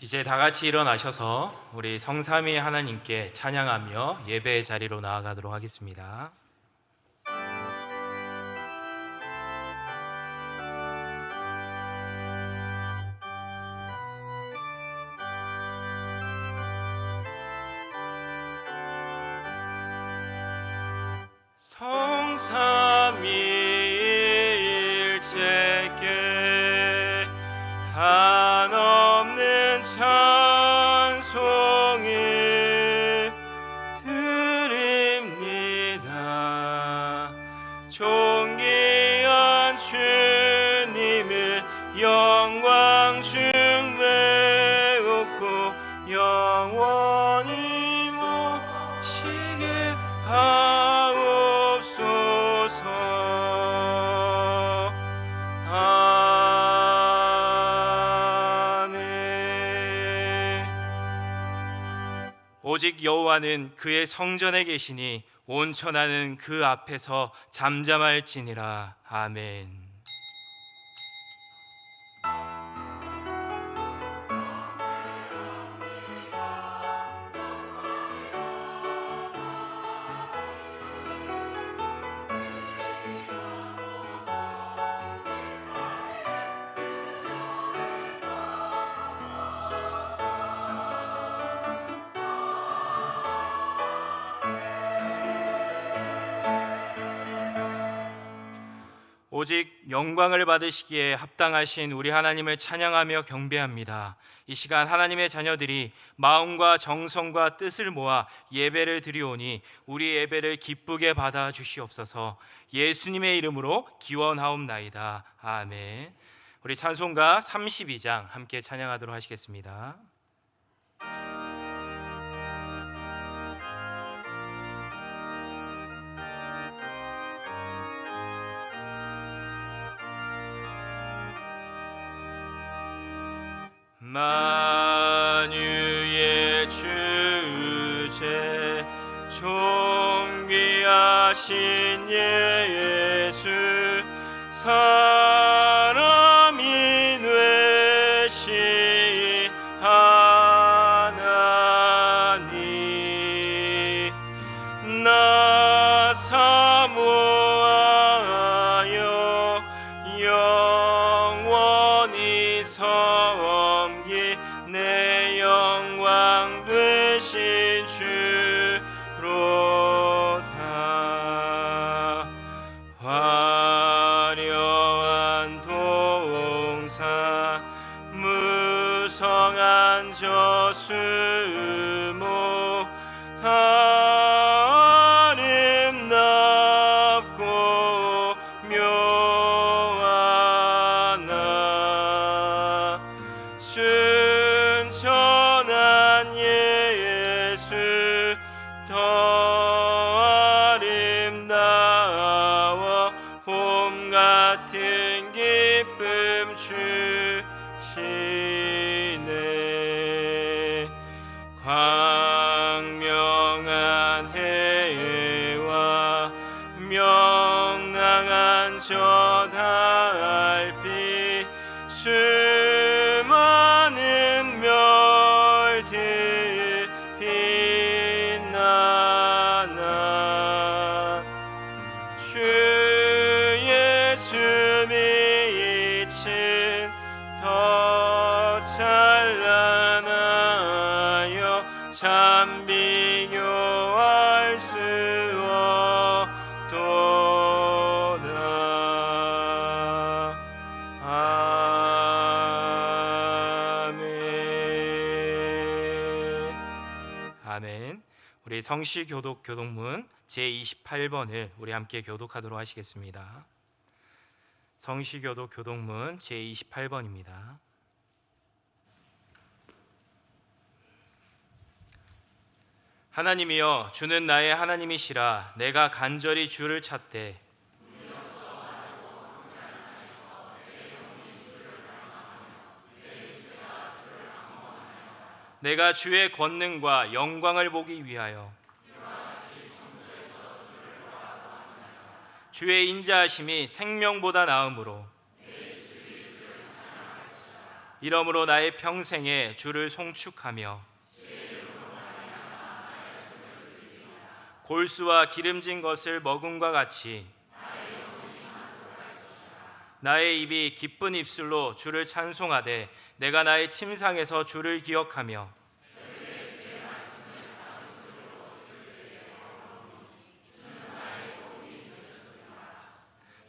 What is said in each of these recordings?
이제 다 같이 일어나셔서 우리 성삼위 하나님께 찬양하며 예배의 자리로 나아가도록 하겠습니다. 성삼위일체께 한없는 찬송을 드립니다. 존귀한 주님을 영광 중매없고 영원히 모시게 하옵소서. 오직 여호와는 그의 성전에 계시니 온 천하는 그 앞에서 잠잠할지니라. 아멘. 오직 영광을 받으시기에 합당하신 우리 하나님을 찬양하며 경배합니다. 이 시간 하나님의 자녀들이 마음과 정성과 뜻을 모아 예배를 드리오니 우리 예배를 기쁘게 받아 주시옵소서. 예수님의 이름으로 기원하옵나이다. 아멘. 우리 찬송가 32장 함께 찬양하도록 하시겠습니다. 만유의 주제 존귀하신 예수 사람이 되신 하나님 나 사모하여 영원히 내 영광 되신 주로다. 화려한 동산 무성한 저수목 다 아름답고 묘하나 순천한 예수 더 아름다워 봄 같은 기쁨 주시네. 광명한 해와 명랑한 저 달빛 수많은 별들 빛나나 주 예수 빛은 더 찬란하여 참 비교할 수 없도다. 아멘. 우리 성시교독 교독문 제28번을 우리 함께 교독하도록 하시겠습니다. 성시교독 교독문 제28번입니다. 하나님이여 주는 나의 하나님이시라. 내가 간절히 주를 찾되 내가 주의 권능과 영광을 보기 위하여 주의 인자하심이 생명보다 나음으로 이러므로 나의 평생에 주를 송축하며 골수와 기름진 것을 먹음과 같이 나의 입이 기쁜 입술로 주를 찬송하되 내가 나의 침상에서 주를 기억하며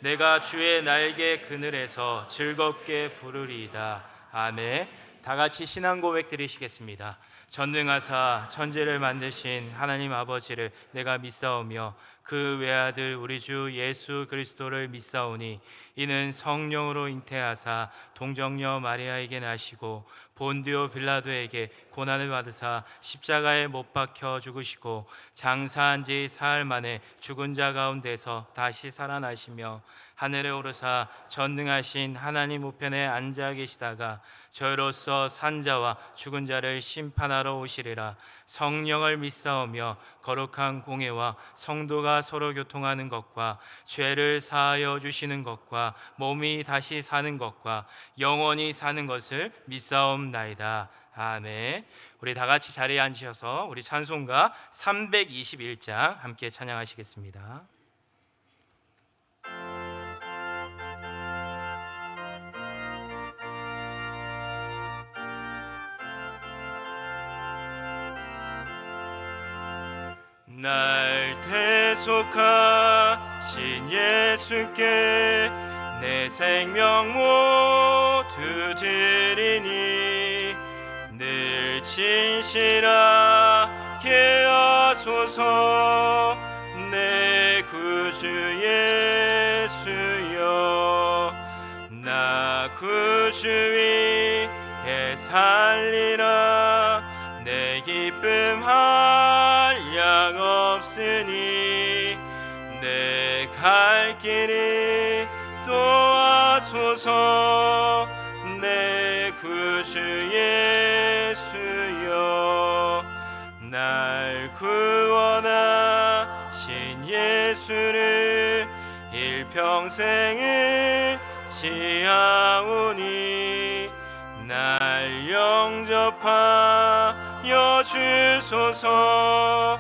내가 주의 날개 그늘에서 즐겁게 부르리이다. 아멘. 다 같이 신앙 고백 드리시겠습니다. 전능하사 천지를 만드신 하나님 아버지를 내가 믿사오며 그 외아들 우리 주 예수 그리스도를 믿사오니 이는 성령으로 잉태하사 동정녀 마리아에게 나시고 본디오 빌라도에게 고난을 받으사 십자가에 못 박혀 죽으시고 장사한 지 사흘 만에 죽은 자 가운데서 다시 살아나시며 하늘에 오르사 전능하신 하나님 우편에 앉아 계시다가 저희로서 산자와 죽은 자를 심판하러 오시리라. 성령을 믿사오며 거룩한 공회와 성도가 서로 교통하는 것과 죄를 사하여 주시는 것과 몸이 다시 사는 것과 영원히 사는 것을 믿사옵나이다. 아멘. 우리 다 같이 자리에 앉으셔서 우리 찬송가 321장 함께 찬양하시겠습니다. 날 대속하신 예수께 내 생명 모두 드리니 늘 진실하게 하소서. 내 구주 예수여 나 구주 위에 살리라. 내 기쁨 한량 없으니 내 갈 길이 도와소서. 내 구주 예수여 날 구원하신 예수를 일평생을 지하오니 날 영접하여 주소서.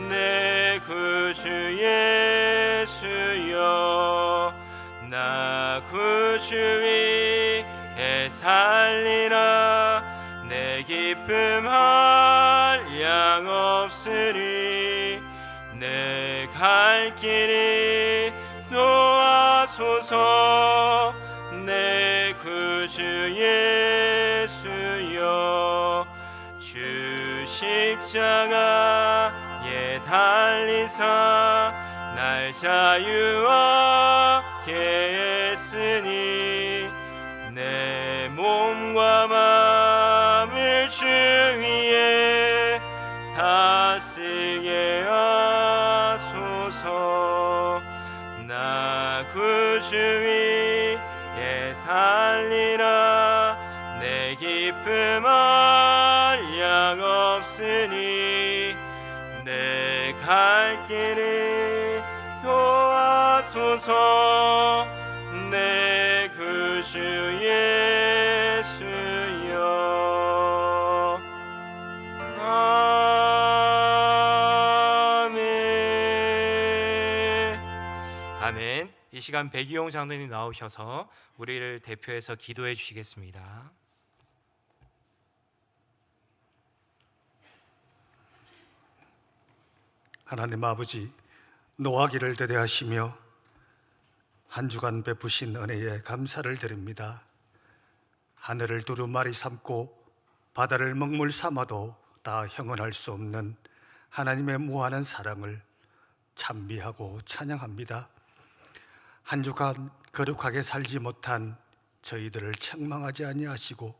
내 구주 예수여 나 구주 위에 살리라. 내 기쁨 한량 없으리. 내 갈 길이 도와소서. 내 구주 예수여 주 십자가에 달리사 날 자유하게 했으니 내 몸과 마음을 주 위에 다스게 하소서. 나 구주 위에 살리라. 내 기쁨 한량 없으니 내 갈 길이 도와소서. 내 구주 예수여 아멘. 아멘. 이 시간 백이용 장로님 나오셔서 우리를 대표해서 기도해 주시겠습니다. 하나님 아버지, 노하기를 대대하시며 한 주간 베푸신 은혜에 감사를 드립니다. 하늘을 두루마리 삼고 바다를 먹물 삼아도 다 형언할 수 없는 하나님의 무한한 사랑을 찬미하고 찬양합니다. 한 주간 거룩하게 살지 못한 저희들을 책망하지 아니하시고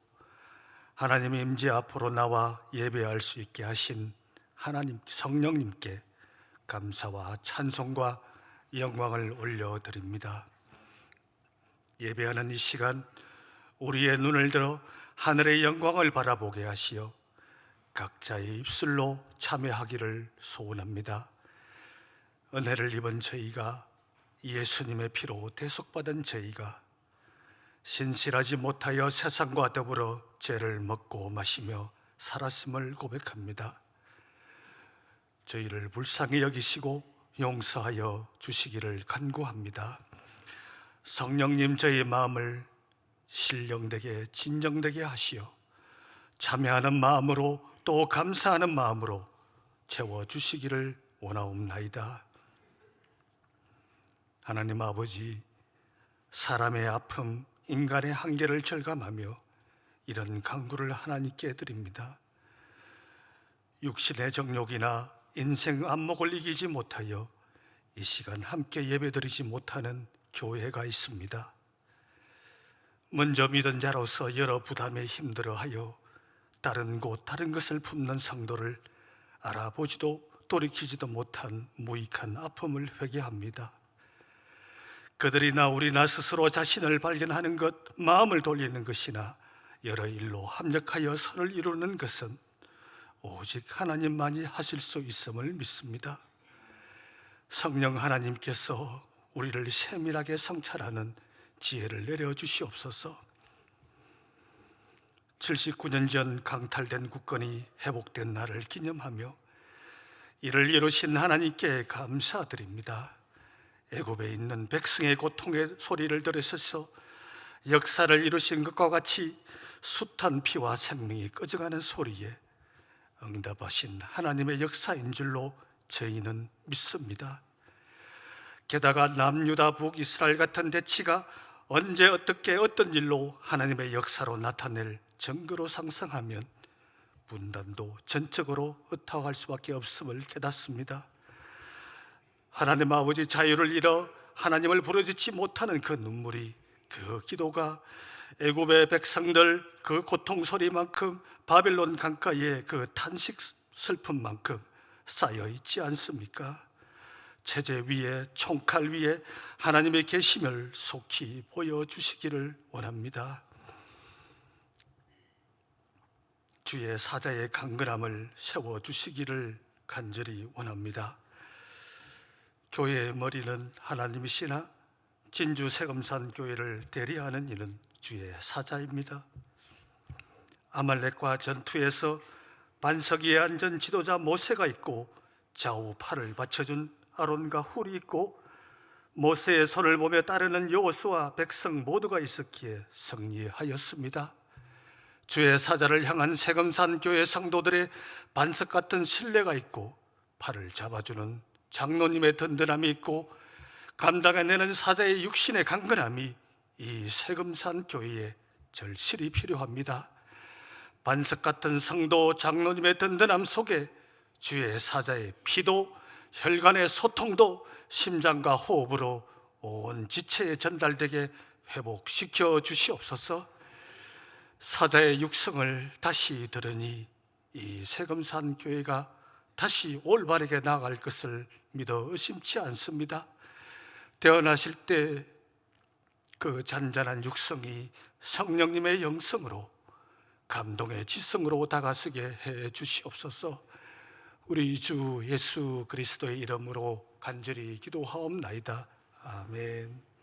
하나님의 임재 앞으로 나와 예배할 수 있게 하신 하나님 성령님께 감사와 찬송과 영광을 올려드립니다. 예배하는 이 시간 우리의 눈을 들어 하늘의 영광을 바라보게 하시어 각자의 입술로 참여하기를 소원합니다. 은혜를 입은 저희가, 예수님의 피로 대속받은 저희가 신실하지 못하여 세상과 더불어 죄를 먹고 마시며 살았음을 고백합니다. 저희를 불쌍히 여기시고 용서하여 주시기를 간구합니다. 성령님, 저희 마음을 신령되게 진정되게 하시어 참여하는 마음으로 또 감사하는 마음으로 채워주시기를 원하옵나이다. 하나님 아버지, 사람의 아픔, 인간의 한계를 절감하며 이런 간구를 하나님께 드립니다. 육신의 정욕이나 인생 안목을 이기지 못하여 이 시간 함께 예배드리지 못하는 교회가 있습니다. 먼저 믿은 자로서 여러 부담에 힘들어하여 다른 곳 다른 것을 품는 성도를 알아보지도 돌이키지도 못한 무익한 아픔을 회개합니다. 그들이나 우리나 스스로 자신을 발견하는 것, 마음을 돌리는 것이나 여러 일로 합력하여 선을 이루는 것은 오직 하나님만이 하실 수 있음을 믿습니다. 성령 하나님께서 우리를 세밀하게 성찰하는 지혜를 내려주시옵소서. 79년 전 강탈된 국권이 회복된 날을 기념하며 이를 이루신 하나님께 감사드립니다. 애굽에 있는 백성의 고통의 소리를 들으셔서 역사를 이루신 것과 같이 숱한 피와 생명이 꺼져가는 소리에 응답하신 하나님의 역사인 줄로 저희는 믿습니다. 게다가 남유다 북이스라엘 같은 대치가 언제 어떻게 어떤 일로 하나님의 역사로 나타낼 증거로 상상하면 분단도 전적으로 의탁할 수밖에 없음을 깨닫습니다. 하나님 아버지, 자유를 잃어 하나님을 부르짖지 못하는 그 눈물이, 그 기도가 애굽의 백성들 그 고통 소리만큼 바벨론 강가에 그 탄식 슬픔만큼 쌓여 있지 않습니까? 체제 위에, 총칼 위에 하나님의 계심을 속히 보여주시기를 원합니다. 주의 사자의 강건함을 세워주시기를 간절히 원합니다. 교회의 머리는 하나님이시나 진주 세금산 교회를 대리하는 이는 주의 사자입니다. 아말렉과 전투에서 반석 위에 앉은 지도자 모세가 있고 좌우 팔을 받쳐준 아론과 훌이 있고 모세의 손을 보며 따르는 여호수아 백성 모두가 있었기에 승리하였습니다. 주의 사자를 향한 세금산 교회 성도들의 반석 같은 신뢰가 있고 팔을 잡아주는 장로님의 든든함이 있고 감당해내는 사자의 육신의 강건함이 이 세금산 교회에 절실히 필요합니다. 반석 같은 성도 장로님의 든든함 속에 주의 사자의 피도 혈관의 소통도 심장과 호흡으로 온 지체에 전달되게 회복시켜 주시옵소서. 사자의 육성을 다시 들으니 이 세금산 교회가 다시 올바르게 나아갈 것을 믿어 의심치 않습니다. 태어나실 때 그 잔잔한 육성이 성령님의 영성으로 감동의 지성으로 다가서게 해 주시옵소서. 우리 주 예수 그리스도의 이름으로 간절히 기도하옵나이다. 아멘.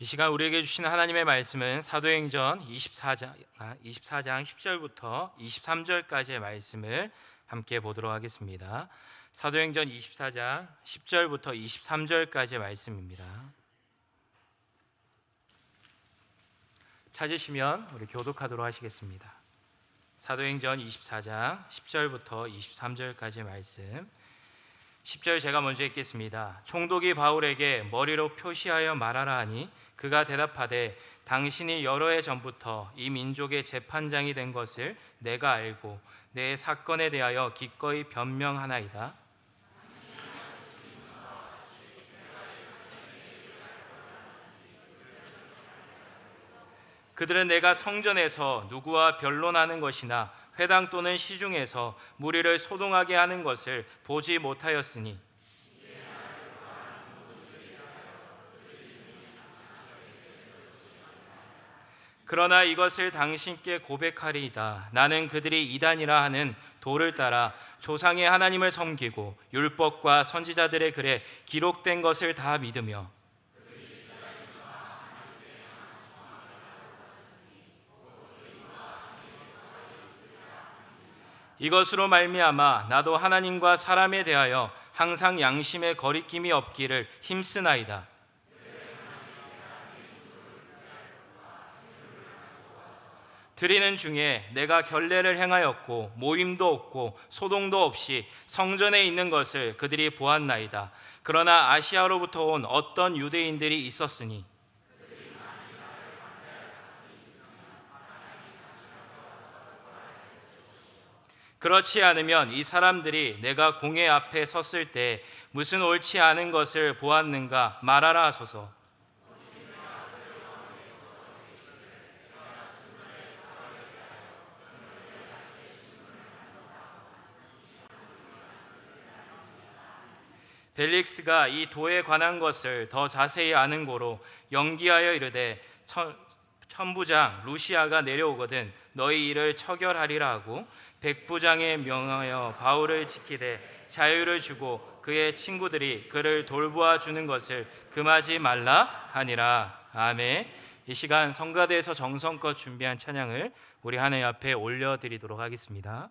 이 시간 우리에게 주신 하나님의 말씀은 사도행전 24장 10절부터 23절까지의 말씀을 함께 보도록 하겠습니다. 사도행전 24장 10절부터 23절까지의 말씀입니다. 찾으시면 우리 교독하도록 하시겠습니다. 사도행전 24장 10절부터 23절까지의 말씀, 10절 제가 먼저 읽겠습니다. 총독이 바울에게 머리로 표시하여 말하라 하니 그가 대답하되 당신이 여러 해 전부터 이 민족의 재판장이 된 것을 내가 알고 내 사건에 대하여 기꺼이 변명하나이다. 그들은 내가 성전에서 누구와 변론하는 것이나 회당 또는 시중에서 무리를 소동하게 하는 것을 보지 못하였으니 그러나 이것을 당신께 고백하리이다. 나는 그들이 이단이라 하는 도를 따라 조상의 하나님을 섬기고 율법과 선지자들의 글에 기록된 것을 다 믿으며 이것으로 말미암아 나도 하나님과 사람에 대하여 항상 양심에 거리낌이 없기를 힘쓰나이다. 드리는 중에 내가 결례를 행하였고 모임도 없고 소동도 없이 성전에 있는 것을 그들이 보았나이다. 그러나 아시아로부터 온 어떤 유대인들이 있었으니 그렇지 않으면 이 사람들이 내가 공회 앞에 섰을 때 무슨 옳지 않은 것을 보았는가 말하라 하소서. 벨릭스가 이 도에 관한 것을 더 자세히 아는 고로 연기하여 이르되 천부장 루시아가 내려오거든 너희 일을 처결하리라 하고 백부장에 명하여 바울을 지키되 자유를 주고 그의 친구들이 그를 돌보아 주는 것을 금하지 말라 하니라. 아멘. 이 시간 성가대에서 정성껏 준비한 찬양을 우리 하나님 앞에 올려드리도록 하겠습니다.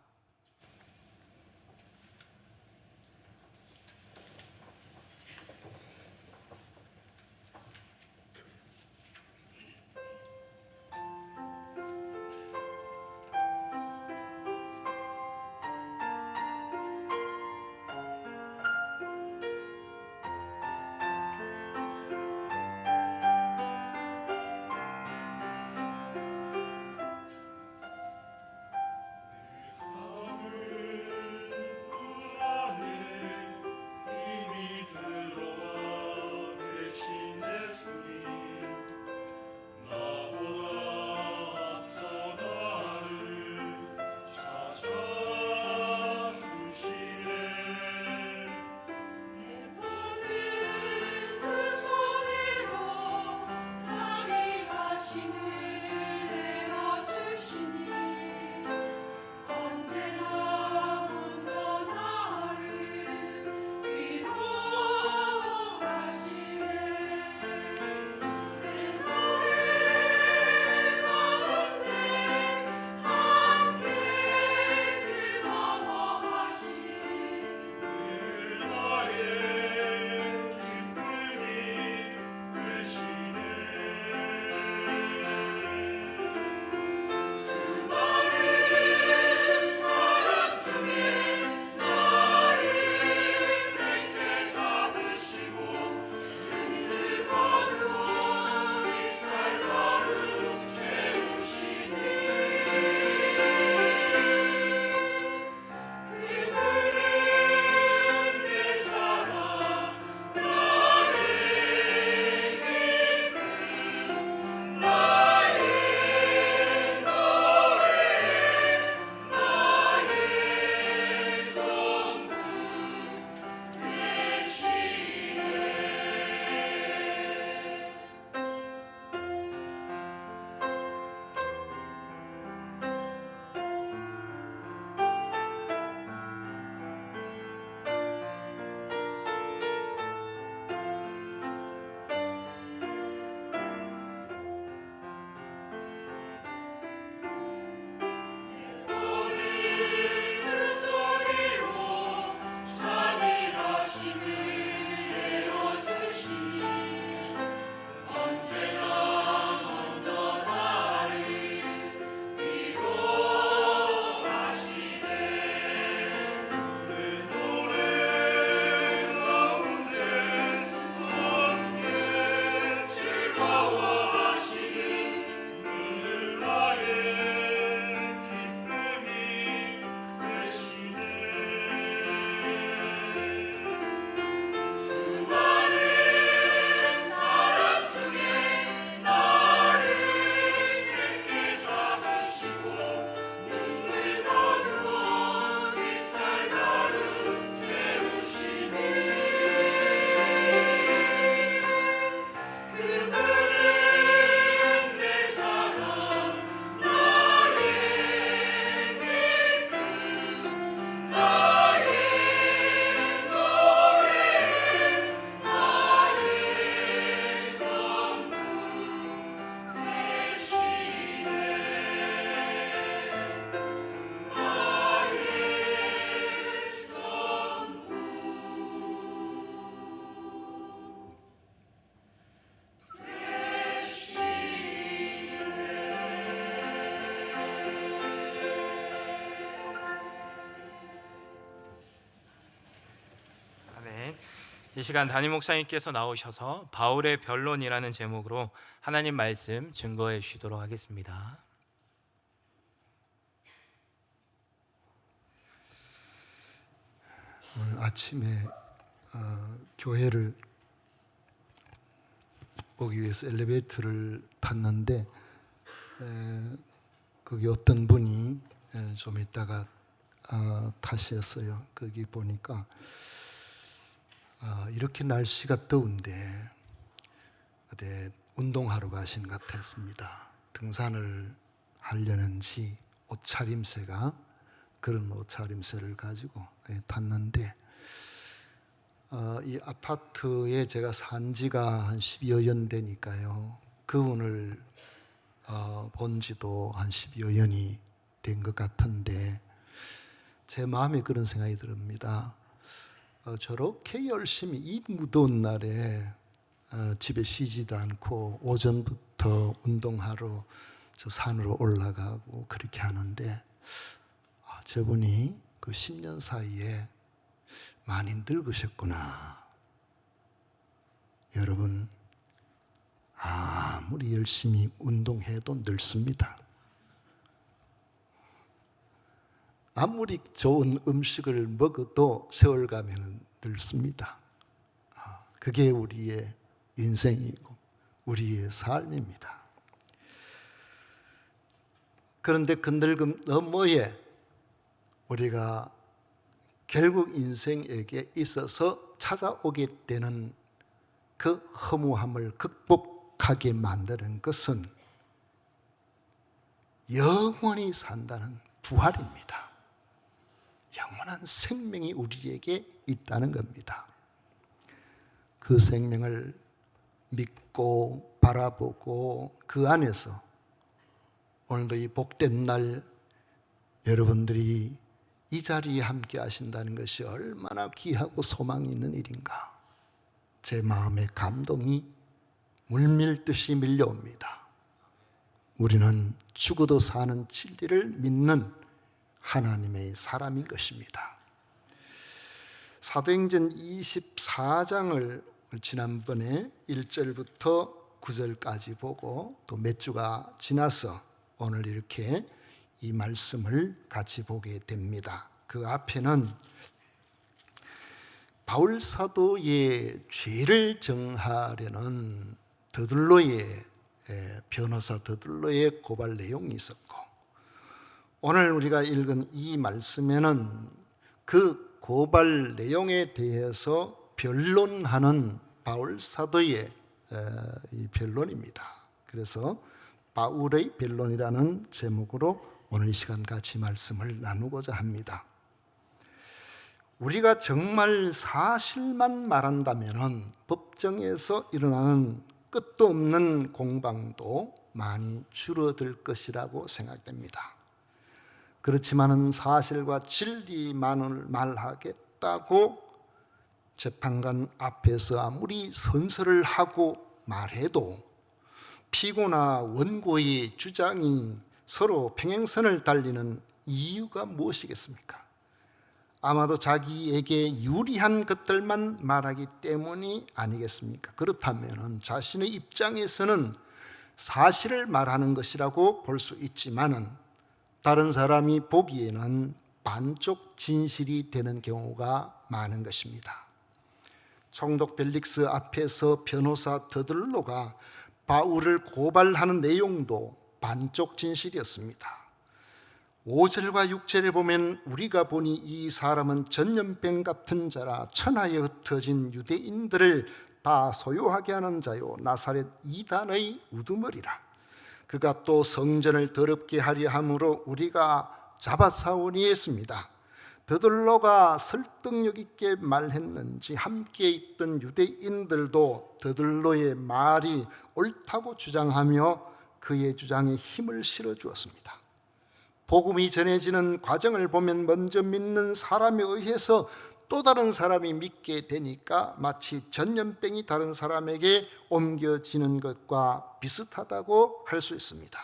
이 시간 담임 목사님께서 나오셔서 바울의 변론이라는 제목으로 하나님 말씀 증거해 주시도록 하겠습니다. 오늘 아침에 교회를 오기 위해서 엘리베이터를 탔는데 거기 어떤 분이 좀 있다가 타셨어요. 거기 보니까 이렇게 날씨가 더운데 어디 운동하러 가신 것 같았습니다. 등산을 하려는지 옷차림새가 그런 옷차림새를 가지고 탔는데 이 아파트에 제가 산 지가 한 10여 년 되니까요. 그분을 본 지도 한 10여 년이 된 것 같은데 제 마음에 그런 생각이 듭니다. 저렇게 열심히 이 무더운 날에 집에 쉬지도 않고 오전부터 운동하러 저 산으로 올라가고 그렇게 하는데 저분이 그 10년 사이에 많이 늙으셨구나. 여러분, 아무리 열심히 운동해도 늙습니다. 아무리 좋은 음식을 먹어도 세월 가면 늙습니다. 그게 우리의 인생이고 우리의 삶입니다. 그런데 그 늙음 너머에 우리가 결국 인생에게 있어서 찾아오게 되는 그 허무함을 극복하게 만드는 것은 영원히 산다는 부활입니다. 영원한 생명이 우리에게 있다는 겁니다. 그 생명을 믿고 바라보고 그 안에서 오늘도 이 복된 날 여러분들이 이 자리에 함께 하신다는 것이 얼마나 귀하고 소망이 있는 일인가. 제 마음에 감동이 물밀듯이 밀려옵니다. 우리는 죽어도 사는 진리를 믿는 하나님의 사람인 것입니다. 사도행전 24장을 지난번에 1절부터 9절까지 보고 또 몇 주가 지나서 오늘 이렇게 이 말씀을 같이 보게 됩니다. 그 앞에는 바울 사도의 죄를 정하려는 더들로의 변호사 더들로의 고발 내용이 있었고, 오늘 우리가 읽은 이 말씀에는 그 고발 내용에 대해서 변론하는 바울 사도의 이 변론입니다. 그래서 바울의 변론이라는 제목으로 오늘 이 시간 같이 말씀을 나누고자 합니다. 우리가 정말 사실만 말한다면 법정에서 일어나는 끝도 없는 공방도 많이 줄어들 것이라고 생각됩니다. 그렇지만은 사실과 진리만을 말하겠다고 재판관 앞에서 아무리 선서를 하고 말해도 피고나 원고의 주장이 서로 평행선을 달리는 이유가 무엇이겠습니까? 아마도 자기에게 유리한 것들만 말하기 때문이 아니겠습니까? 그렇다면 자신의 입장에서는 사실을 말하는 것이라고 볼 수 있지만은 다른 사람이 보기에는 반쪽 진실이 되는 경우가 많은 것입니다. 총독 벨릭스 앞에서 변호사 더들로가 바울을 고발하는 내용도 반쪽 진실이었습니다. 5절과 6절에 보면 우리가 보니 이 사람은 전염병 같은 자라 천하에 흩어진 유대인들을 다 소유하게 하는 자요 나사렛 이단의 우두머리라. 그가 또 성전을 더럽게 하려 함으로 우리가 잡아싸우니 했습니다. 더들로가 설득력 있게 말했는지 함께 있던 유대인들도 더들로의 말이 옳다고 주장하며 그의 주장에 힘을 실어주었습니다. 복음이 전해지는 과정을 보면 먼저 믿는 사람에 의해서 또 다른 사람이 믿게 되니까 마치 전염병이 다른 사람에게 옮겨지는 것과 비슷하다고 할 수 있습니다.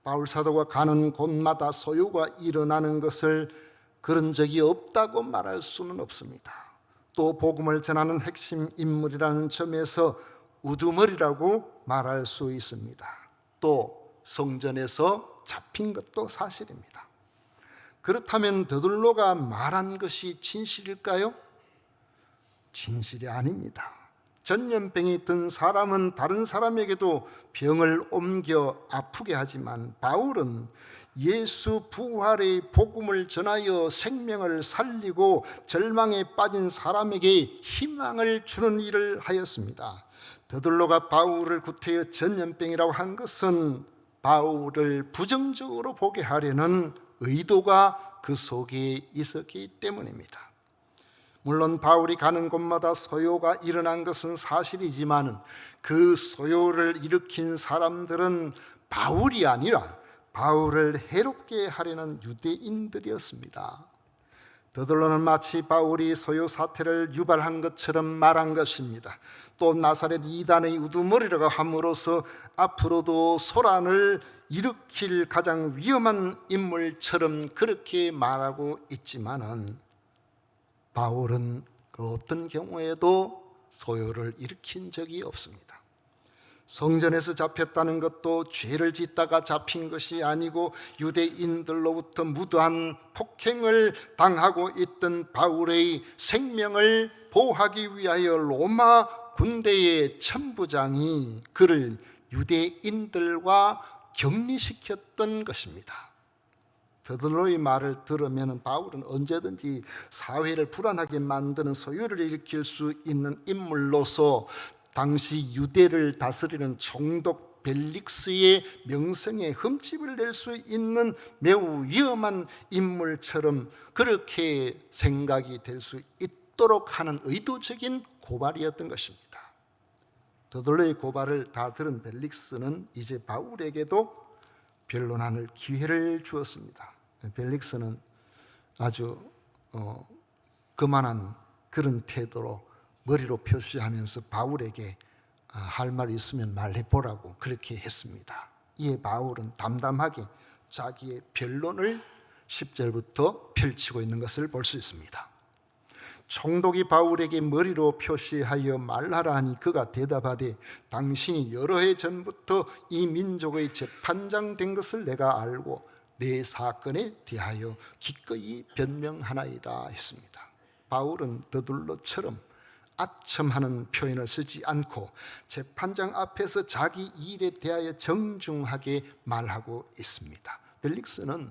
바울 사도가 가는 곳마다 소요가 일어나는 것을 그런 적이 없다고 말할 수는 없습니다. 또 복음을 전하는 핵심 인물이라는 점에서 우두머리라고 말할 수 있습니다. 또 성전에서 잡힌 것도 사실입니다. 그렇다면 더들로가 말한 것이 진실일까요? 진실이 아닙니다. 전염병이 든 사람은 다른 사람에게도 병을 옮겨 아프게 하지만 바울은 예수 부활의 복음을 전하여 생명을 살리고 절망에 빠진 사람에게 희망을 주는 일을 하였습니다. 더들로가 바울을 구태여 전염병이라고 한 것은 바울을 부정적으로 보게 하려는 의도가 그 속에 있었기 때문입니다. 물론 바울이 가는 곳마다 소요가 일어난 것은 사실이지만 그 소요를 일으킨 사람들은 바울이 아니라 바울을 해롭게 하려는 유대인들이었습니다. 더들로는 마치 바울이 소요 사태를 유발한 것처럼 말한 것입니다. 또 나사렛 이단의 우두머리라고 함으로써 앞으로도 소란을 일으킬 가장 위험한 인물처럼 그렇게 말하고 있지만은 바울은 그 어떤 경우에도 소요를 일으킨 적이 없습니다. 성전에서 잡혔다는 것도 죄를 짓다가 잡힌 것이 아니고 유대인들로부터 무도한 폭행을 당하고 있던 바울의 생명을 보호하기 위하여 로마 군대의 천부장이 그를 유대인들과 격리시켰던 것입니다. 더들로의 말을 들으면 바울은 언제든지 사회를 불안하게 만드는 소요를 일으킬 수 있는 인물로서 당시 유대를 다스리는 총독 벨릭스의 명성에 흠집을 낼 수 있는 매우 위험한 인물처럼 그렇게 생각이 될 수 있도록 하는 의도적인 고발이었던 것입니다. 더들로의 고발을 다 들은 벨릭스는 이제 바울에게도 변론할 기회를 주었습니다. 벨릭스는 아주 그만한 그런 태도로 머리로 표시하면서 바울에게 할 말이 있으면 말해보라고 그렇게 했습니다. 이에 바울은 담담하게 자기의 변론을 10절부터 펼치고 있는 것을 볼 수 있습니다. 총독이 바울에게 머리로 표시하여 말하라 하니 그가 대답하되 당신이 여러 해 전부터 이 민족의 재판장 된 것을 내가 알고 내 사건에 대하여 기꺼이 변명하나이다 했습니다. 바울은 더둘로처럼 아첨하는 표현을 쓰지 않고 재판장 앞에서 자기 일에 대하여 정중하게 말하고 있습니다. 벨릭스는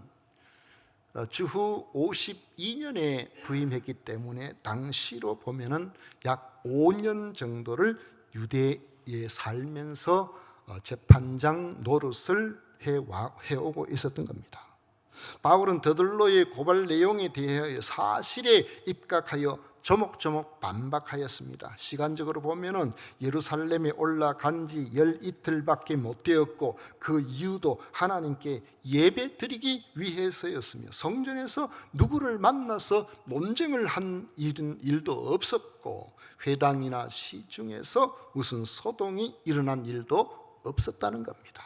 주후 52년에 부임했기 때문에 당시로 보면은 약 5년 정도를 유대에 살면서 재판장 노릇을 해오고 있었던 겁니다. 바울은 더들로의 고발 내용에 대하여 사실에 입각하여 조목조목 반박하였습니다. 시간적으로 보면은 예루살렘에 올라간 지 12일밖에 못 되었고 그 이유도 하나님께 예배 드리기 위해서였으며 성전에서 누구를 만나서 논쟁을 한 일도 없었고 회당이나 시중에서 무슨 소동이 일어난 일도 없었다는 겁니다.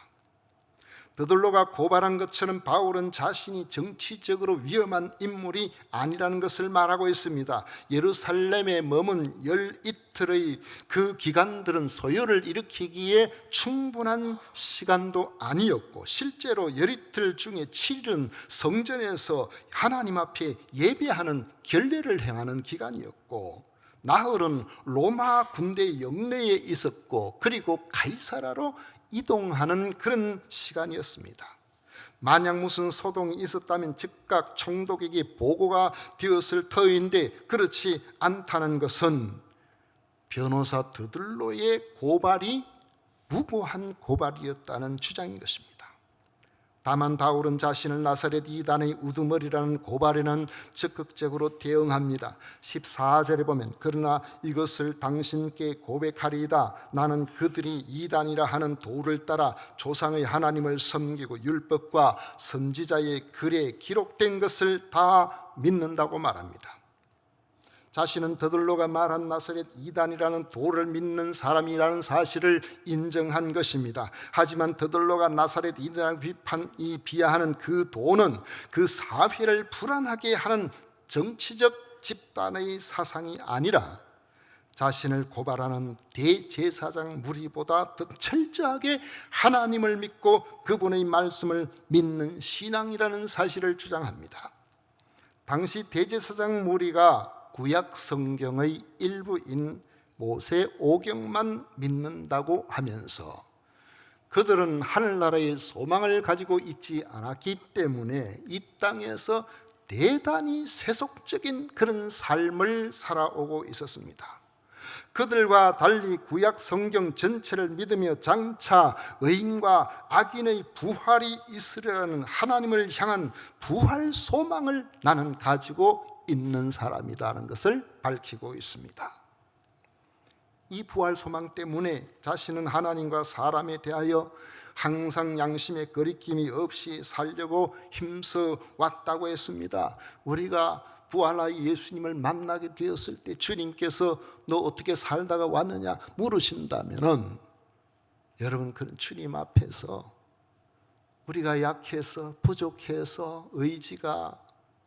더들로가 고발한 것처럼 바울은 자신이 정치적으로 위험한 인물이 아니라는 것을 말하고 있습니다. 예루살렘에 머문 12일의 그 기간들은 소요를 일으키기에 충분한 시간도 아니었고 실제로 12일 중에 7일은 성전에서 하나님 앞에 예배하는 결례를 행하는 기간이었고 나흘은 로마 군대 영내에 있었고 그리고 가이사라로 이동하는 그런 시간이었습니다. 만약 무슨 소동이 있었다면 즉각 총독에게 보고가 되었을 터인데 그렇지 않다는 것은 변호사 더들로의 고발이 무고한 고발이었다는 주장인 것입니다. 다만 바울은 자신을 나사렛 이단의 우두머리라는 고발에는 적극적으로 대응합니다. 14절에 보면 그러나 이것을 당신께 고백하리이다. 나는 그들이 이단이라 하는 도를 따라 조상의 하나님을 섬기고 율법과 선지자의 글에 기록된 것을 다 믿는다고 말합니다. 자신은 더들로가 말한 나사렛 이단이라는 도를 믿는 사람이라는 사실을 인정한 것입니다. 하지만 더들로가 나사렛 이단을 비하하는 그 도는 그 사회를 불안하게 하는 정치적 집단의 사상이 아니라 자신을 고발하는 대제사장 무리보다 더 철저하게 하나님을 믿고 그분의 말씀을 믿는 신앙이라는 사실을 주장합니다. 당시 대제사장 무리가 구약 성경의 일부인 모세 오경만 믿는다고 하면서 그들은 하늘나라의 소망을 가지고 있지 않았기 때문에 이 땅에서 대단히 세속적인 그런 삶을 살아오고 있었습니다. 그들과 달리 구약 성경 전체를 믿으며 장차 의인과 악인의 부활이 있으리라는 하나님을 향한 부활 소망을 나는 가지고 있는 사람이라는 것을 밝히고 있습니다. 이 부활 소망 때문에 자신은 하나님과 사람에 대하여 항상 양심의 거리낌이 없이 살려고 힘써 왔다고 했습니다. 우리가 부활하여 예수님을 만나게 되었을 때 주님께서 너 어떻게 살다가 왔느냐 물으신다면 여러분, 그런 주님 앞에서 우리가 약해서 부족해서 의지가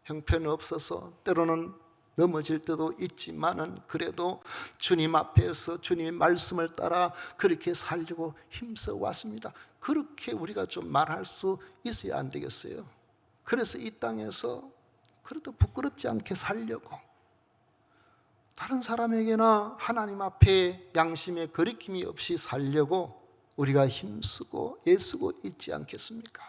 형편없어서 때로는 넘어질 때도 있지만은 그래도 주님 앞에서 주님의 말씀을 따라 그렇게 살려고 힘써 왔습니다. 그렇게 우리가 좀 말할 수 있어야 안 되겠어요? 그래서 이 땅에서 그래도 부끄럽지 않게 살려고 다른 사람에게나 하나님 앞에 양심의 거리낌이 없이 살려고 우리가 힘쓰고 애쓰고 있지 않겠습니까?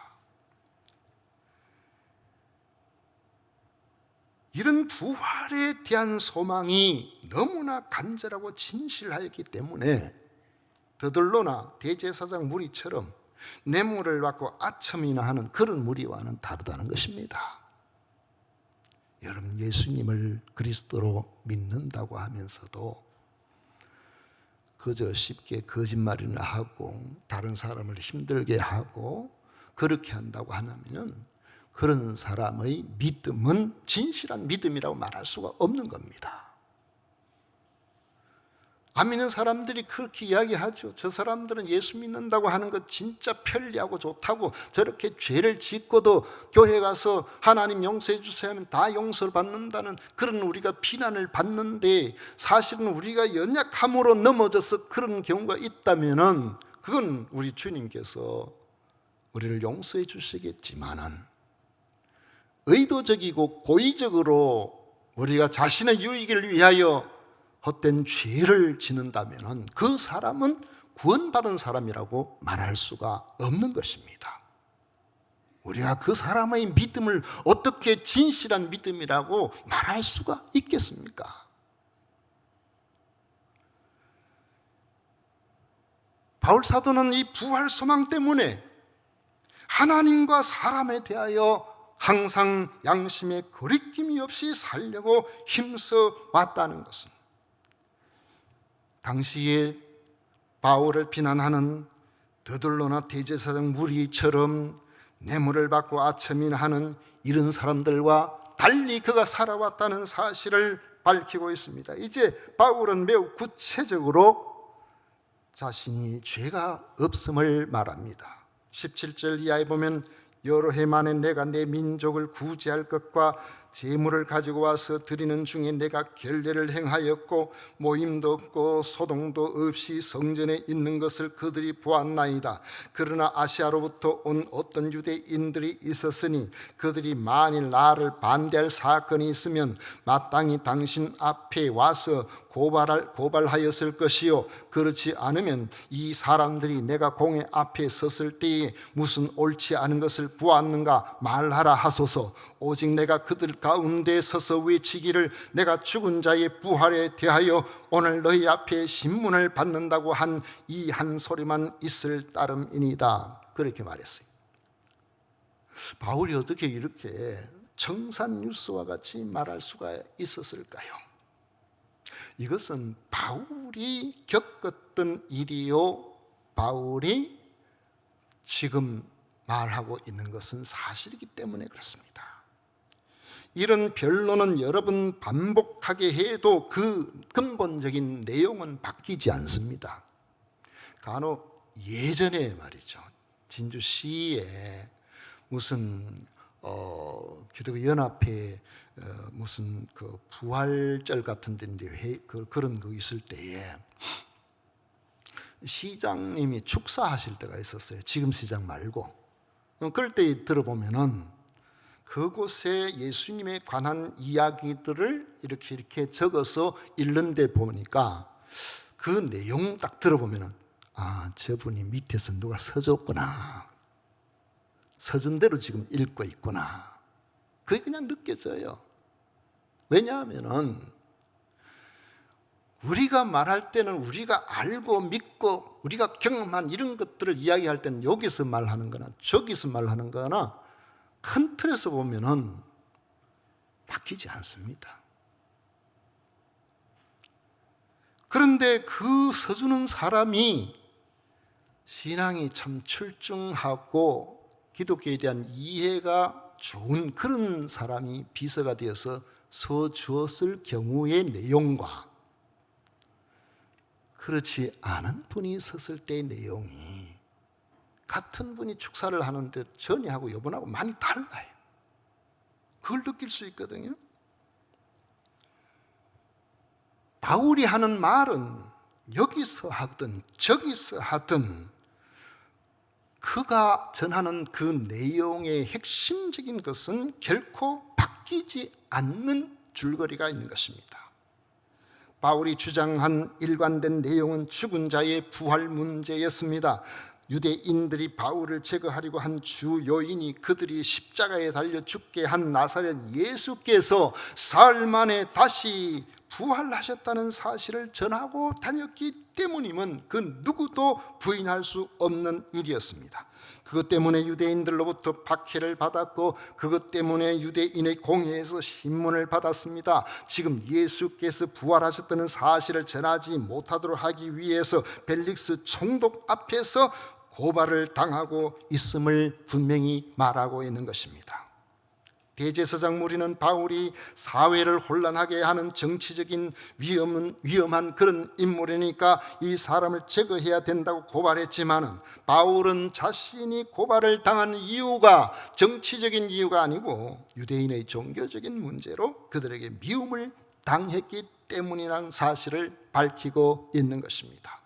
이런 부활에 대한 소망이 너무나 간절하고 진실하였기 때문에 더들로나 대제사장 무리처럼 뇌물을 받고 아첨이나 하는 그런 무리와는 다르다는 것입니다. 여러분, 예수님을 그리스도로 믿는다고 하면서도 그저 쉽게 거짓말이나 하고 다른 사람을 힘들게 하고 그렇게 한다고 하면 그런 사람의 믿음은 진실한 믿음이라고 말할 수가 없는 겁니다. 안 믿는 사람들이 그렇게 이야기하죠. 저 사람들은 예수 믿는다고 하는 것 진짜 편리하고 좋다고, 저렇게 죄를 짓고도 교회 가서 하나님 용서해 주세요 하면 다 용서를 받는다는 그런 우리가 비난을 받는데, 사실은 우리가 연약함으로 넘어져서 그런 경우가 있다면은 그건 우리 주님께서 우리를 용서해 주시겠지만은 의도적이고 고의적으로 우리가 자신의 유익을 위하여 헛된 죄를 짓는다면 그 사람은 구원받은 사람이라고 말할 수가 없는 것입니다. 우리가 그 사람의 믿음을 어떻게 진실한 믿음이라고 말할 수가 있겠습니까? 바울 사도는 이 부활 소망 때문에 하나님과 사람에 대하여 항상 양심의 거리낌이 없이 살려고 힘써 왔다는 것은 당시에 바울을 비난하는 더들로나 대제사장 무리처럼 뇌물을 받고 아첨인하는 이런 사람들과 달리 그가 살아왔다는 사실을 밝히고 있습니다. 이제 바울은 매우 구체적으로 자신이 죄가 없음을 말합니다. 17절 이하에 보면 여러 해 만에 내가 내 민족을 구제할 것과 제물을 가지고 와서 드리는 중에 내가 결례를 행하였고 모임도 없고 소동도 없이 성전에 있는 것을 그들이 보았나이다. 그러나 아시아로부터 온 어떤 유대인들이 있었으니 그들이 만일 나를 반대할 사건이 있으면 마땅히 당신 앞에 와서 고발하였을 것이요, 그렇지 않으면 이 사람들이 내가 공회 앞에 섰을 때에 무슨 옳지 않은 것을 보았는가 말하라 하소서. 오직 내가 그들 가운데 서서 외치기를 내가 죽은 자의 부활에 대하여 오늘 너희 앞에 신문을 받는다고 한 이 한 소리만 있을 따름이니이다. 그렇게 말했어요. 바울이 어떻게 이렇게 청산유수와 같이 말할 수가 있었을까요? 이것은 바울이 겪었던 일이요, 바울이 지금 말하고 있는 것은 사실이기 때문에 그렇습니다. 이런 변론은 여러 번 반복하게 해도 그 근본적인 내용은 바뀌지 않습니다. 간혹 예전에 말이죠, 진주시에 무슨 기독교 연합회 무슨 그 부활절 같은 데인데 그런 거 있을 때에 시장님이 축사하실 때가 있었어요. 지금 시장 말고. 그럴 때 들어보면은 그곳에 예수님에 관한 이야기들을 이렇게 적어서 읽는데 보니까 그 내용 딱 들어보면은 저분이 밑에서 누가 써줬구나. 서준 대로 지금 읽고 있구나. 그게 그냥 느껴져요. 왜냐하면은 우리가 말할 때는 우리가 알고 믿고 우리가 경험한 이런 것들을 이야기할 때는 여기서 말하는 거나 저기서 말하는 거나 큰 틀에서 보면은 바뀌지 않습니다. 그런데 그 서주는 사람이 신앙이 참 출중하고 기독교에 대한 이해가 좋은 그런 사람이 비서가 되어서 서주었을 경우의 내용과 그렇지 않은 분이 섰을 때의 내용이 같은 분이 축사를 하는데 전에하고 이번하고 많이 달라요. 그걸 느낄 수 있거든요. 바울이 하는 말은 여기서 하든 저기서 하든 그가 전하는 그 내용의 핵심적인 것은 결코 바뀌지 않는 줄거리가 있는 것입니다. 바울이 주장한 일관된 내용은 죽은 자의 부활 문제였습니다. 유대인들이 바울을 제거하려고 한 주 요인이 그들이 십자가에 달려 죽게 한 나사렛 예수께서 사흘 만에 다시 부활하셨다는 사실을 전하고 다녔기 때문임은 그 누구도 부인할 수 없는 일이었습니다. 그것 때문에 유대인들로부터 박해를 받았고 그것 때문에 유대인의 공회에서 신문을 받았습니다. 지금 예수께서 부활하셨다는 사실을 전하지 못하도록 하기 위해서 벨릭스 총독 앞에서 고발을 당하고 있음을 분명히 말하고 있는 것입니다. 대제사장 무리는 바울이 사회를 혼란하게 하는 정치적인 위험한 그런 인물이니까 이 사람을 제거해야 된다고 고발했지만은 바울은 자신이 고발을 당한 이유가 정치적인 이유가 아니고 유대인의 종교적인 문제로 그들에게 미움을 당했기 때문이라는 사실을 밝히고 있는 것입니다.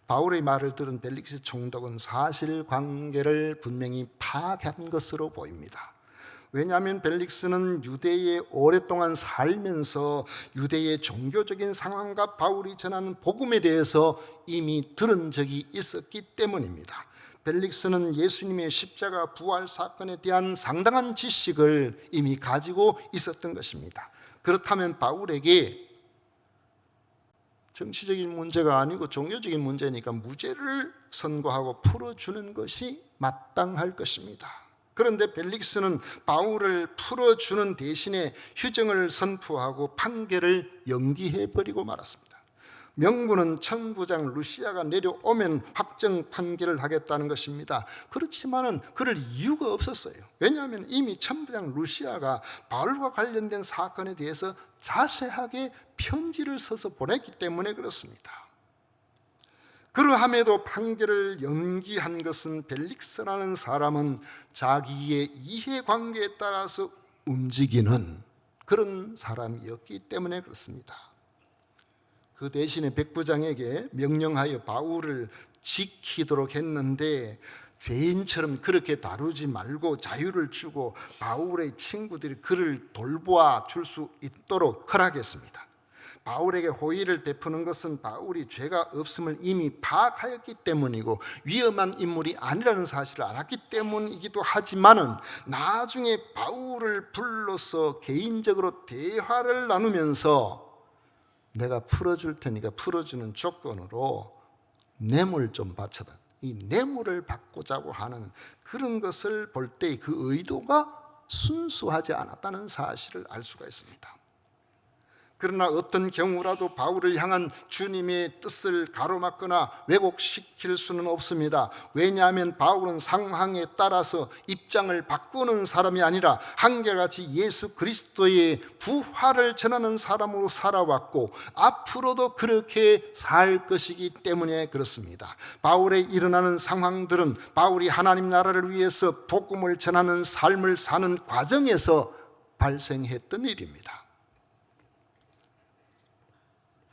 바울의 말을 들은 벨릭스 총독은 사실관계를 분명히 파악한 것으로 보입니다. 왜냐하면 벨릭스는 유대에 오랫동안 살면서 유대의 종교적인 상황과 바울이 전하는 복음에 대해서 이미 들은 적이 있었기 때문입니다. 벨릭스는 예수님의 십자가 부활 사건에 대한 상당한 지식을 이미 가지고 있었던 것입니다. 그렇다면 바울에게 정치적인 문제가 아니고 종교적인 문제니까 무죄를 선고하고 풀어주는 것이 마땅할 것입니다. 그런데 벨릭스는 바울을 풀어주는 대신에 휴정을 선포하고 판결을 연기해버리고 말았습니다. 명분은 천부장 루시아가 내려오면 확정 판결을 하겠다는 것입니다. 그렇지만은 그럴 이유가 없었어요. 왜냐하면 이미 천부장 루시아가 바울과 관련된 사건에 대해서 자세하게 편지를 써서 보냈기 때문에 그렇습니다. 그러함에도 판결을 연기한 것은 벨릭스라는 사람은 자기의 이해관계에 따라서 움직이는 그런 사람이었기 때문에 그렇습니다. 그 대신에 백부장에게 명령하여 바울을 지키도록 했는데 죄인처럼 그렇게 다루지 말고 자유를 주고 바울의 친구들이 그를 돌보아 줄 수 있도록 허락했습니다. 바울에게 호의를 베푸는 것은 바울이 죄가 없음을 이미 파악하였기 때문이고 위험한 인물이 아니라는 사실을 알았기 때문이기도 하지만은 나중에 바울을 불러서 개인적으로 대화를 나누면서 내가 풀어줄 테니까 풀어주는 조건으로 뇌물 좀 바쳐다. 이 뇌물을 받고자고 하는 그런 것을 볼 때 그 의도가 순수하지 않았다는 사실을 알 수가 있습니다. 그러나 어떤 경우라도 바울을 향한 주님의 뜻을 가로막거나 왜곡시킬 수는 없습니다. 왜냐하면 바울은 상황에 따라서 입장을 바꾸는 사람이 아니라 한결같이 예수 그리스도의 부활을 전하는 사람으로 살아왔고 앞으로도 그렇게 살 것이기 때문에 그렇습니다. 바울의 일어나는 상황들은 바울이 하나님 나라를 위해서 복음을 전하는 삶을 사는 과정에서 발생했던 일입니다.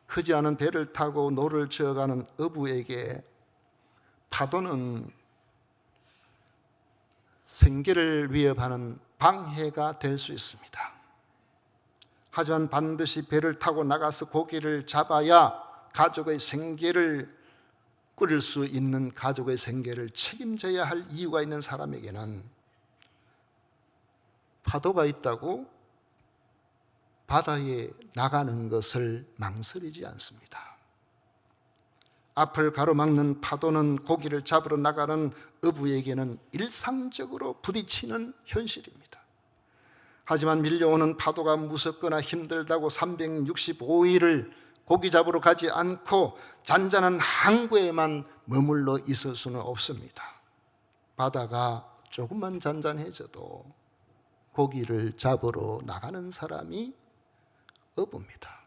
크지 않은 배를 타고 노를 저어가는 어부에게 파도는 생계를 위협하는 방해가 될 수 있습니다. 하지만 반드시 배를 타고 나가서 고기를 잡아야 가족의 생계를 꾸릴 수 있는, 가족의 생계를 책임져야 할 이유가 있는 사람에게는 파도가 있다고 바다에 나가는 것을 망설이지 않습니다. 앞을 가로막는 파도는 고기를 잡으러 나가는 어부에게는 일상적으로 부딪히는 현실입니다. 하지만 밀려오는 파도가 무섭거나 힘들다고 365일을 고기 잡으러 가지 않고 잔잔한 항구에만 머물러 있을 수는 없습니다. 바다가 조금만 잔잔해져도 고기를 잡으러 나가는 사람이 어부입니다.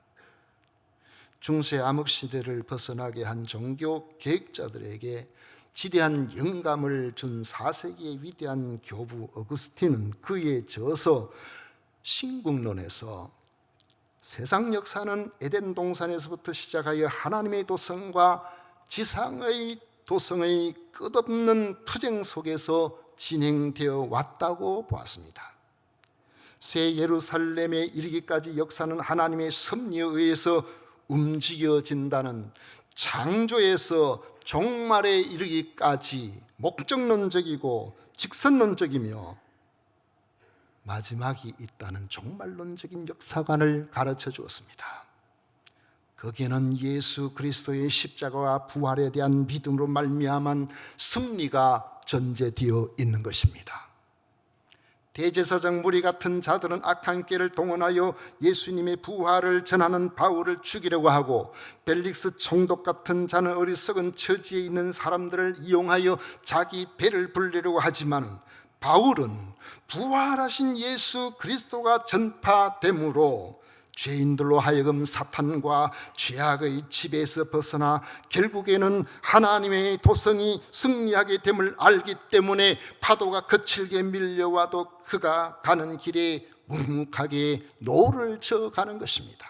중세 암흑시대를 벗어나게 한 종교 계획자들에게 지대한 영감을 준 4세기의 위대한 교부 어거스틴은 그의 저서 신국론에서 세상 역사는 에덴 동산에서부터 시작하여 하나님의 도성과 지상의 도성의 끝없는 투쟁 속에서 진행되어 왔다고 보았습니다. 새 예루살렘에 이르기까지 역사는 하나님의 섭리에 의해서 움직여진다는 창조에서 종말에 이르기까지 목적론적이고 직선론적이며 마지막이 있다는 종말론적인 역사관을 가르쳐 주었습니다. 거기에는 예수 그리스도의 십자가와 부활에 대한 믿음으로 말미암은 승리가 전제되어 있는 것입니다. 대제사장 무리 같은 자들은 악한 꾀를 동원하여 예수님의 부활을 전하는 바울을 죽이려고 하고, 벨릭스 총독 같은 자는 어리석은 처지에 있는 사람들을 이용하여 자기 배를 불리려고 하지만 바울은 부활하신 예수 그리스도가 전파됨으로 죄인들로 하여금 사탄과 죄악의 지배에서 벗어나 결국에는 하나님의 도성이 승리하게 됨을 알기 때문에 파도가 거칠게 밀려와도 그가 가는 길에 묵묵하게 노를 저어가는 것입니다.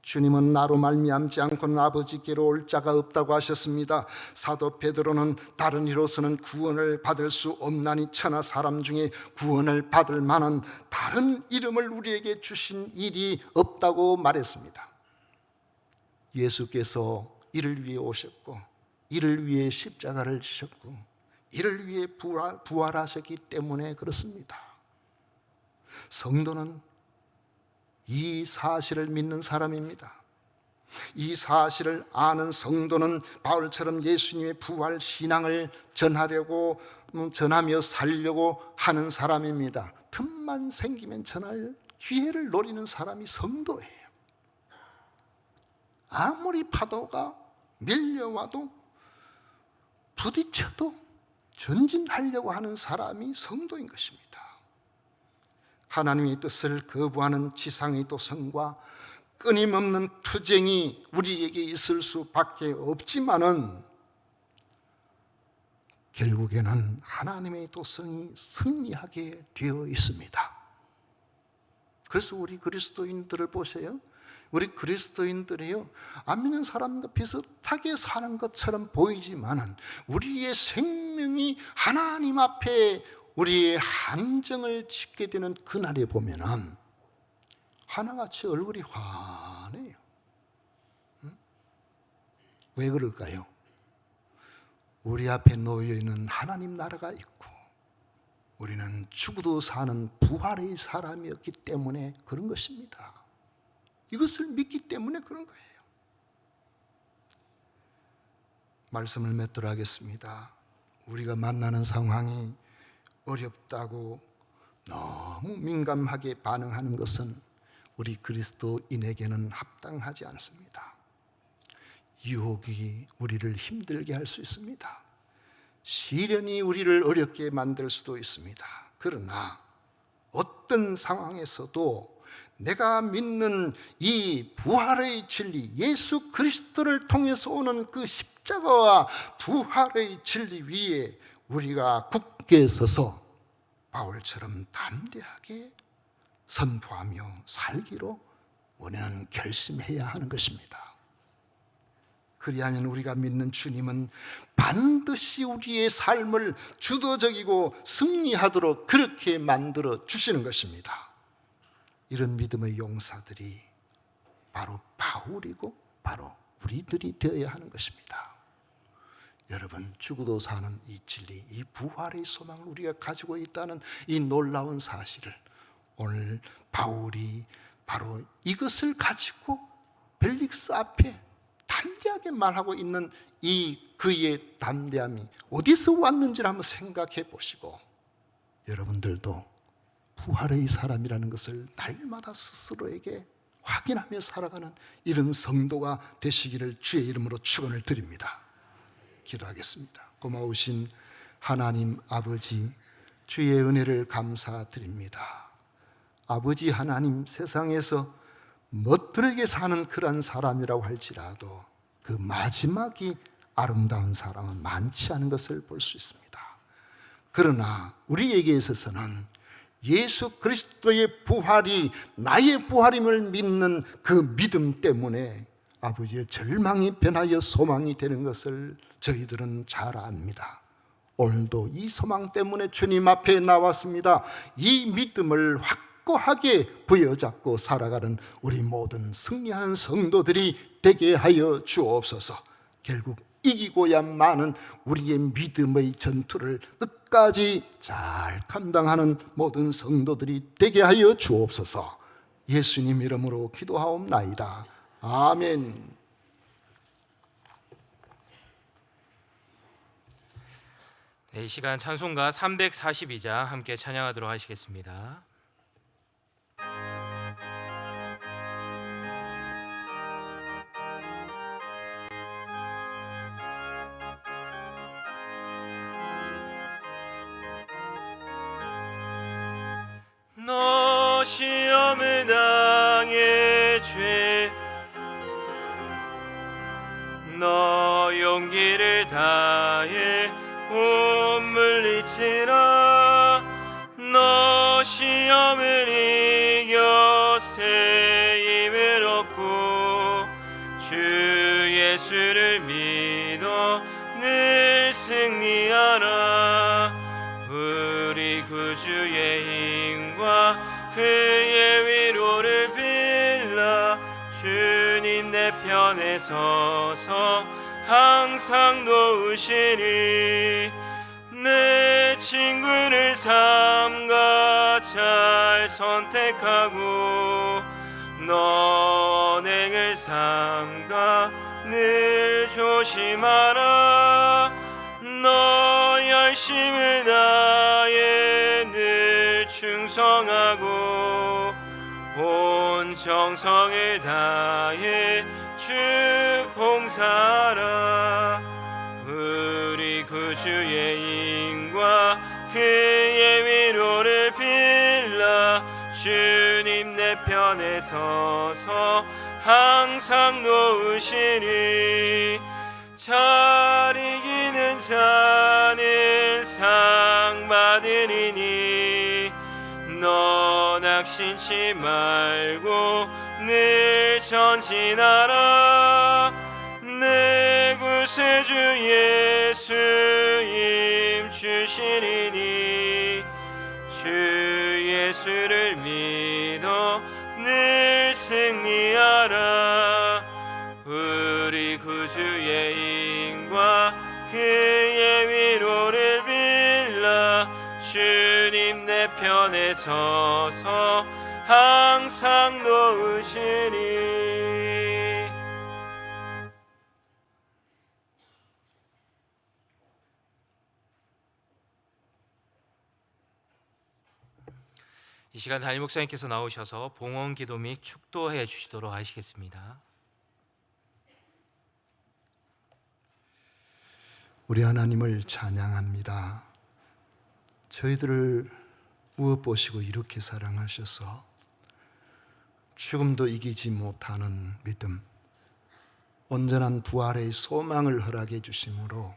주님은 나로 말미암지 않고는 아버지께로 올 자가 없다고 하셨습니다. 사도 베드로는 다른 이로서는 구원을 받을 수 없나니 천하 사람 중에 구원을 받을 만한 다른 이름을 우리에게 주신 일이 없다고 말했습니다. 예수께서 이를 위해 오셨고, 이를 위해 십자가를 지셨고, 이를 위해 부활하셨기 때문에 그렇습니다. 성도는 이 사실을 믿는 사람입니다. 이 사실을 아는 성도는 바울처럼 예수님의 부활 신앙을 전하며 살려고 하는 사람입니다. 틈만 생기면 전할 기회를 노리는 사람이 성도예요. 아무리 파도가 밀려와도 부딪혀도 전진하려고 하는 사람이 성도인 것입니다. 하나님의 뜻을 거부하는 지상의 도성과 끊임없는 투쟁이 우리에게 있을 수밖에 없지만은 결국에는 하나님의 도성이 승리하게 되어 있습니다. 그래서 우리 그리스도인들을 보세요. 우리 그리스도인들이요, 안 믿는 사람과 비슷하게 사는 것처럼 보이지만은 우리의 생명이 하나님 앞에 우리의 한정을 짓게 되는 그날에 보면은 하나같이 얼굴이 환해요. 왜 그럴까요? 우리 앞에 놓여 있는 하나님 나라가 있고 우리는 죽어도 사는 부활의 사람이었기 때문에 그런 것입니다. 이것을 믿기 때문에 그런 거예요. 말씀을 맺도록 하겠습니다. 우리가 만나는 상황이 어렵다고 너무 민감하게 반응하는 것은 우리 그리스도인에게는 합당하지 않습니다. 유혹이 우리를 힘들게 할 수 있습니다. 시련이 우리를 어렵게 만들 수도 있습니다. 그러나 어떤 상황에서도 내가 믿는 이 부활의 진리, 예수 그리스도를 통해서 오는 그 십자가와 부활의 진리 위에 우리가 굳게 서서 바울처럼 담대하게 선포하며 살기로 우리는 결심해야 하는 것입니다. 그리하면 우리가 믿는 주님은 반드시 우리의 삶을 주도적이고 승리하도록 그렇게 만들어 주시는 것입니다. 이런 믿음의 용사들이 바로 바울이고 바로 우리들이 되어야 하는 것입니다. 여러분, 죽어도 사는 이 진리, 이 부활의 소망을 우리가 가지고 있다는 이 놀라운 사실을 오늘 바울이 바로 이것을 가지고 벨릭스 앞에 담대하게 말하고 있는 이 그의 담대함이 어디서 왔는지를 한번 생각해 보시고, 여러분들도 부활의 사람이라는 것을 날마다 스스로에게 확인하며 살아가는 이런 성도가 되시기를 주의 이름으로 축원을 드립니다. 기도하겠습니다. 고마우신 하나님 아버지, 주의 은혜를 감사드립니다. 아버지 하나님, 세상에서 멋들에게 사는 그런 사람이라고 할지라도 그 마지막이 아름다운 사람은 많지 않은 것을 볼 수 있습니다. 그러나 우리에게 있어서는 예수 그리스도의 부활이 나의 부활임을 믿는 그 믿음 때문에 아버지의 절망이 변하여 소망이 되는 것을 저희들은 잘 압니다. 오늘도 이 소망 때문에 주님 앞에 나왔습니다. 이 믿음을 확고하게 부여잡고 살아가는 우리 모든 승리하는 성도들이 되게 하여 주옵소서. 결국 이기고야만은 우리의 믿음의 전투를 끝까지 잘 감당하는 모든 성도들이 되게 하여 주옵소서. 예수님 이름으로 기도하옵나이다. 아멘. 네, 이 시간 찬송가 342장 함께 찬양하도록 하시겠습니다. 너 시험을 당해 죄, 너 용기를 다해 못 물리치라. 너 시험을 이겨 새 힘을 얻고 주 예수를 믿어 늘 승리하라. 우리 구주의 힘과 그의 위로를 빌라. 주님 내 편에 서서 항상 도우시니 내 친구를 삼가 잘 선택하고 너 언행을 삼가 늘 조심하라. 너 열심을 다해 늘 충성하고 온 정성을 다해 주 봉사하라. 우리 구주의 힘과 그의 위로를 빌라. 주님 내 편에 서서 항상 도우시니 잘 이기는 자는 상 받으리니 너 낙심치 말고 늘 전진하라. 내 구세주 예수 힘 주시리니 주 예수를 믿어 늘 승리하라. 우리 구주의 힘과 그의 위로를 빌라. 주님 내 편에 서서 항상 도우시니. 이 시간 담임 목사님께서 나오셔서 봉헌 기도 및 축도해 주시도록 하시겠습니다. 우리 하나님을 찬양합니다. 저희들을 무엇보시고 이렇게 사랑하셔서 죽음도 이기지 못하는 믿음, 온전한 부활의 소망을 허락해 주심으로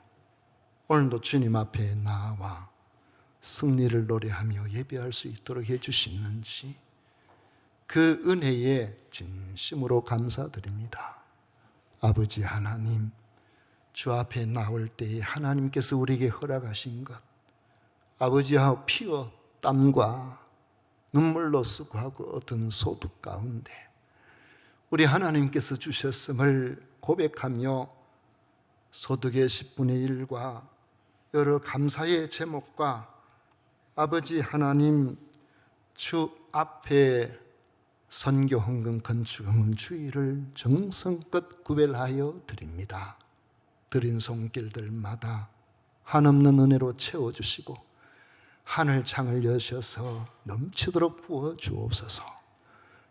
오늘도 주님 앞에 나와 승리를 노래하며 예배할 수 있도록 해주시는지 그 은혜에 진심으로 감사드립니다. 아버지 하나님, 주 앞에 나올 때에 하나님께서 우리에게 허락하신 것, 아버지와 피와 땀과 눈물로 수고하고 얻은 소득 가운데 우리 하나님께서 주셨음을 고백하며 소득의 10분의 1과 여러 감사의 제목과 아버지 하나님 주 앞에 선교 헌금 건축 헌금 주의를 정성껏 구별하여 드립니다. 드린 손길들마다 한없는 은혜로 채워주시고 하늘 창을 여셔서 넘치도록 부어 주옵소서.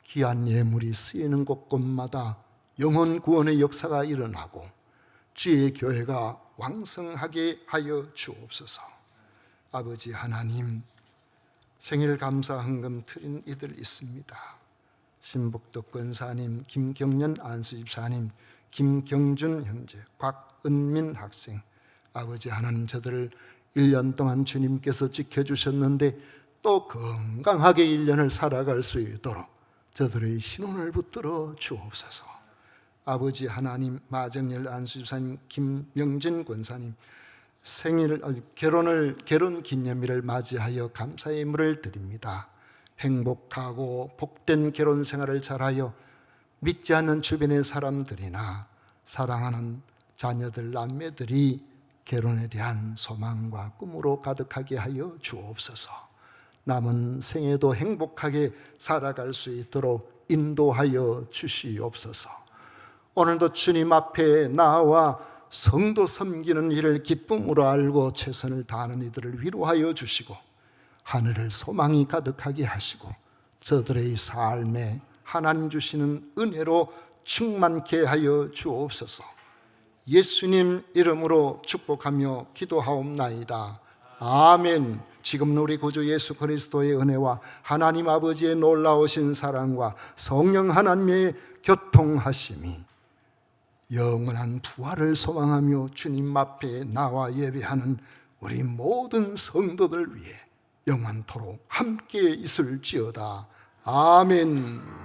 귀한 예물이 쓰이는 곳곳마다 영혼 구원의 역사가 일어나고 주의 교회가 왕성하게 하여 주옵소서. 아버지 하나님, 생일 감사 헌금 드린 이들 있습니다. 신북도 권사님, 김경년 안수집사님, 김경준 형제, 곽은민 학생, 아버지 하나님, 저들을 1년 동안 주님께서 지켜주셨는데 또 건강하게 1년을 살아갈 수 있도록 저들의 신혼을 붙들어 주옵소서. 아버지 하나님, 마정열 안수집사님, 김명진 권사님 결혼 기념일을 맞이하여 감사의 예물을 드립니다. 행복하고 복된 결혼 생활을 잘하여 믿지 않는 주변의 사람들이나 사랑하는 자녀들, 남매들이 결혼에 대한 소망과 꿈으로 가득하게 하여 주옵소서. 남은 생에도 행복하게 살아갈 수 있도록 인도하여 주시옵소서. 오늘도 주님 앞에 나와 성도 섬기는 일을 기쁨으로 알고 최선을 다하는 이들을 위로하여 주시고 하늘을 소망이 가득하게 하시고 저들의 삶에 하나님 주시는 은혜로 충만케 하여 주옵소서. 예수님 이름으로 축복하며 기도하옵나이다. 아멘. 지금 우리 구주 예수 그리스도의 은혜와 하나님 아버지의 놀라우신 사랑과 성령 하나님의 교통하심이 영원한 부활을 소망하며 주님 앞에 나와 예배하는 우리 모든 성도들 위해 영원토록 함께 있을지어다. 아멘.